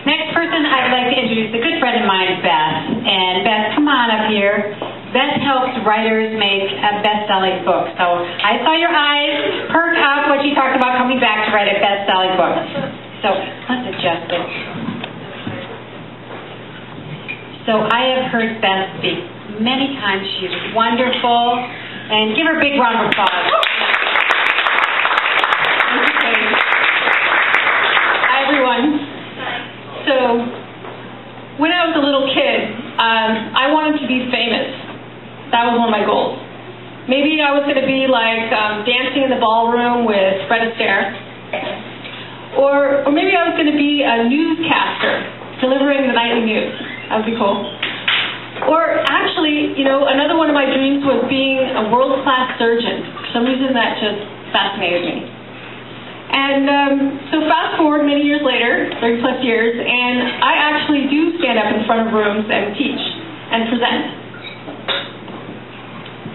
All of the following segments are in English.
Next person I'd like to introduce, a good friend of mine, Beth. And Beth, come on up here. Beth helps writers make best-selling books. So I saw your eyes perk up when she talked about coming back to write a best-selling book. So let's adjust it. So I have heard Beth speak many times. She's wonderful. And give her a big round of applause. Hi, everyone. So, when I was a little kid, I wanted to be famous. That was one of my goals. Maybe I was going to be like dancing in the ballroom with Fred Astaire. Or maybe I was going to be a newscaster delivering the nightly news. That would be cool. Or actually, another one of my dreams was being a world-class surgeon. For some reason that just fascinated me. And so fast forward many years later, 30-plus years, and I actually do stand up in front of rooms and teach and present.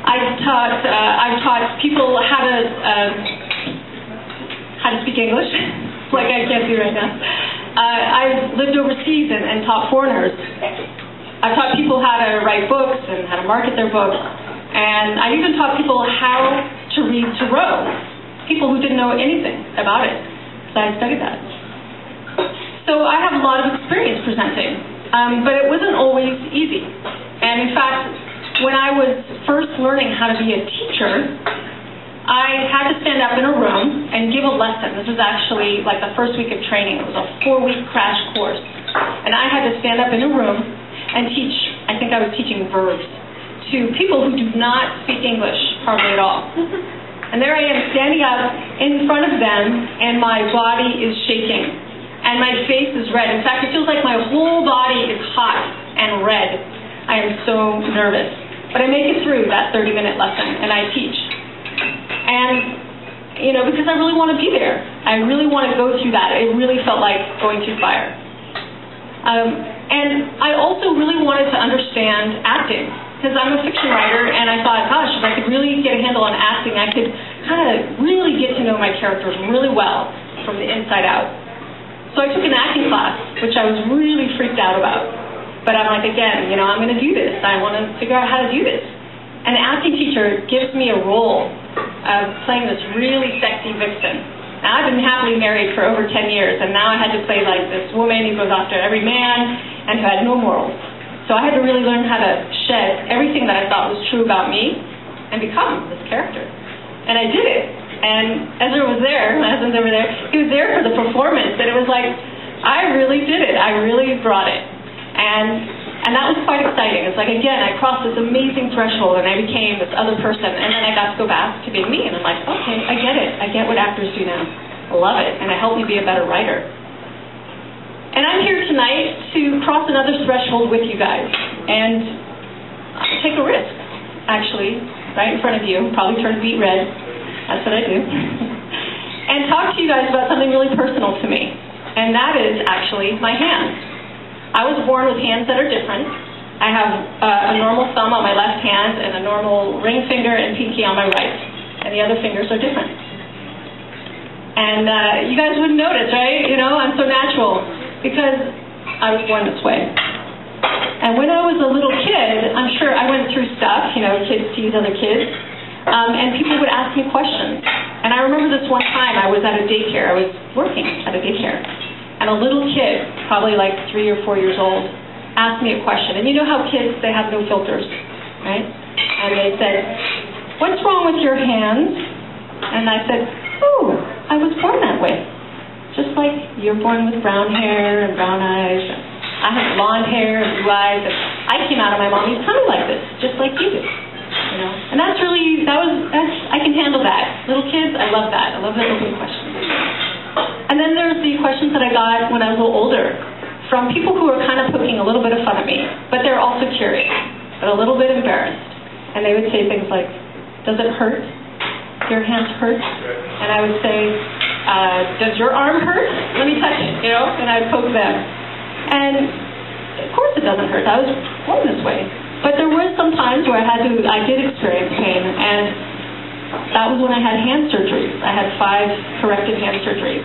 I've taught people how to speak English, like I can't do right now. I've lived overseas and taught foreigners. I've taught people how to write books and how to market their books. And I even taught people how to read Thoreau. People who didn't know anything about it, so I studied that. So I have a lot of experience presenting, but it wasn't always easy. And in fact, when I was first learning how to be a teacher, I had to stand up in a room and give a lesson. This was actually like the first week of training. It was a 4-week crash course. And I had to stand up in a room and teach, I think I was teaching verbs, to people who do not speak English hardly at all. And there I am standing up in front of them, and my body is shaking, and my face is red. In fact, it feels like my whole body is hot and red. I am so nervous. But I make it through that 30-minute lesson, and I teach. And, because I really want to be there. I really want to go through that. It really felt like going through fire. And I also really wanted to understand acting. Because I'm a fiction writer, and I thought, gosh, if I could really get a handle on acting, I could kind of really get to know my characters really well from the inside out. So I took an acting class, which I was really freaked out about. But I'm like, again, I'm going to do this. I want to figure out how to do this. And the acting teacher gives me a role of playing this really sexy vixen. Now, I've been happily married for over 10 years, and now I had to play like this woman who goes after every man and who had no morals. So I had to really learn how to shed everything that I thought was true about me and become this character. And I did it. And Ezra was there, my husband's over there, he was there for the performance, and it was like, I really did it. I really brought it. And that was quite exciting. It's like, again, I crossed this amazing threshold, and I became this other person, and then I got to go back to being me, and I'm like, okay, I get it. I get what actors do now. I love it, and it helped me be a better writer. And I'm here tonight to cross another threshold with you guys and take a risk, actually, right in front of you, probably turn beet red, that's what I do, and talk to you guys about something really personal to me, and that is actually my hands. I was born with hands that are different. I have a normal thumb on my left hand and a normal ring finger and pinky on my right, and the other fingers are different. And you guys wouldn't notice, right? I'm so natural. Because I was born this way. And when I was a little kid, I'm sure I went through stuff, kids tease other kids, and people would ask me questions. And I remember this one time I was at a daycare. I was working at a daycare. And a little kid, probably like 3 or 4 years old, asked me a question. And you know how kids, they have no filters, right? And they said, "What's wrong with your hands?" And I said, "Oh, I was born that way. Just like you're born with brown hair and brown eyes. I have blonde hair and blue eyes. And I came out of my mommy's tummy like this, just like you do." And that's I can handle that. Little kids, I love that. I love the open questions. And then there's the questions that I got when I was a little older from people who were kind of poking a little bit of fun at me, but they're also curious, but a little bit embarrassed. And they would say things like, "Does it hurt? Your hands hurt?" And I would say, "Does your arm hurt? Let me touch it," and I'd poke them. And of course it doesn't hurt. I was born this way. But there were some times where I did experience pain, and that was when I had hand surgeries. I had 5 corrective hand surgeries.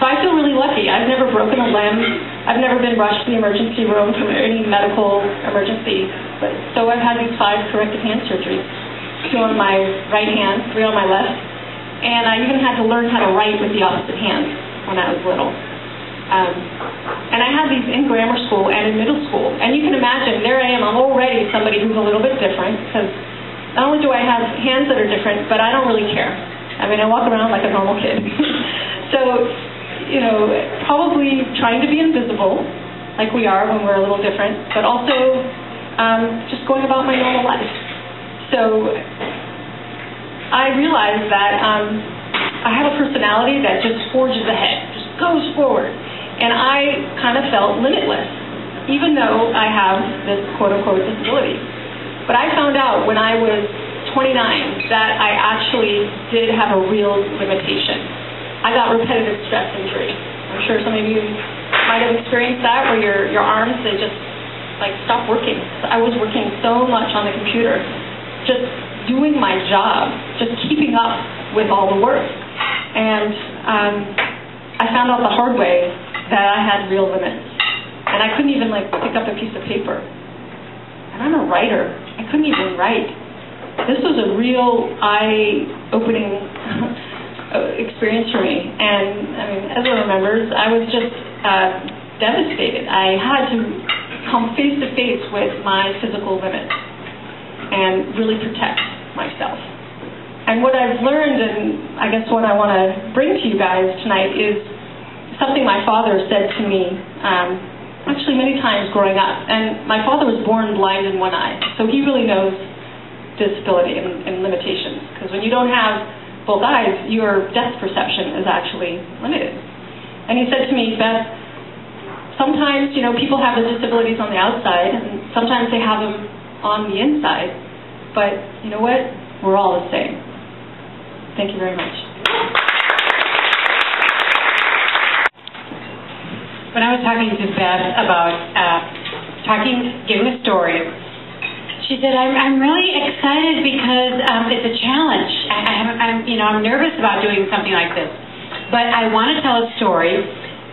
So I feel really lucky. I've never broken a limb. I've never been rushed to the emergency room from any medical emergency, but so I've had these 5 corrective hand surgeries, 2 on my right hand, 3 on my left, and I even had to learn how to write with the opposite hand when I was little. And I had these in grammar school and in middle school, and you can imagine, there I am, I'm already somebody who's a little bit different, because not only do I have hands that are different, but I don't really care. I mean, I walk around like a normal kid. So, you know, probably trying to be invisible, like we are when we're a little different, but also just going about my normal life. So I realized that I have a personality that just forges ahead, just goes forward. And I kind of felt limitless, even though I have this quote-unquote disability. But I found out when I was 29 that I actually did have a real limitation. I got repetitive stress injury. I'm sure some of you might have experienced that, where your arms, they just like stop working. I was working so much on the computer, just doing my job, just keeping up with all the work. And I found out the hard way that I had real limits. And I couldn't even like pick up a piece of paper. And I'm a writer. I couldn't even write. This was a real eye-opening experience for me. And I mean, as everyone remembers, I was just devastated. I had to come face to face with my physical limits and really protect myself. And what I've learned, and I guess what I want to bring to you guys tonight, is something my father said to me actually many times growing up. And my father was born blind in one eye, so he really knows disability and limitations. Because when you don't have both eyes, your depth perception is actually limited. And he said to me, Beth, sometimes, you know, people have the disabilities on the outside, and sometimes they have them on the inside. But you know what? We're all the same. Thank you very much. When I was talking to Beth about giving a story, she said, "I'm really excited because it's a challenge. I'm nervous about doing something like this, but I want to tell a story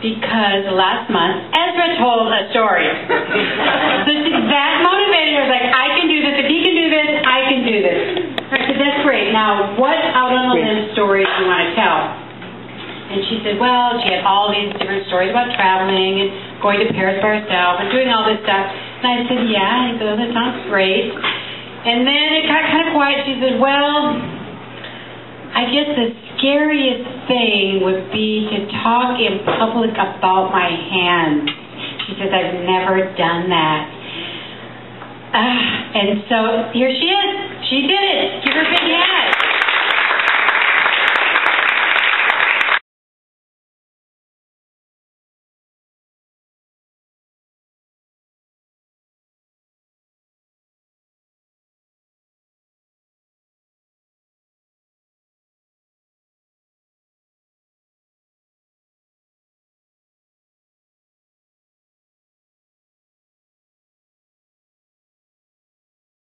because last month Ezra told a story. So that motivated her. Like, I can do this. If he can do this, I can do this. I said, that's great. Now, what out on the limb story do you want to tell?" And she said, well, she had all these different stories about traveling and going to Paris by herself and doing all this stuff. And I said, yeah. And he said, oh, that sounds great. And then it got kind of quiet. She said, well, I guess the scariest thing would be to talk in public about my hands. She says, I've never done that. And so here she is. She did it.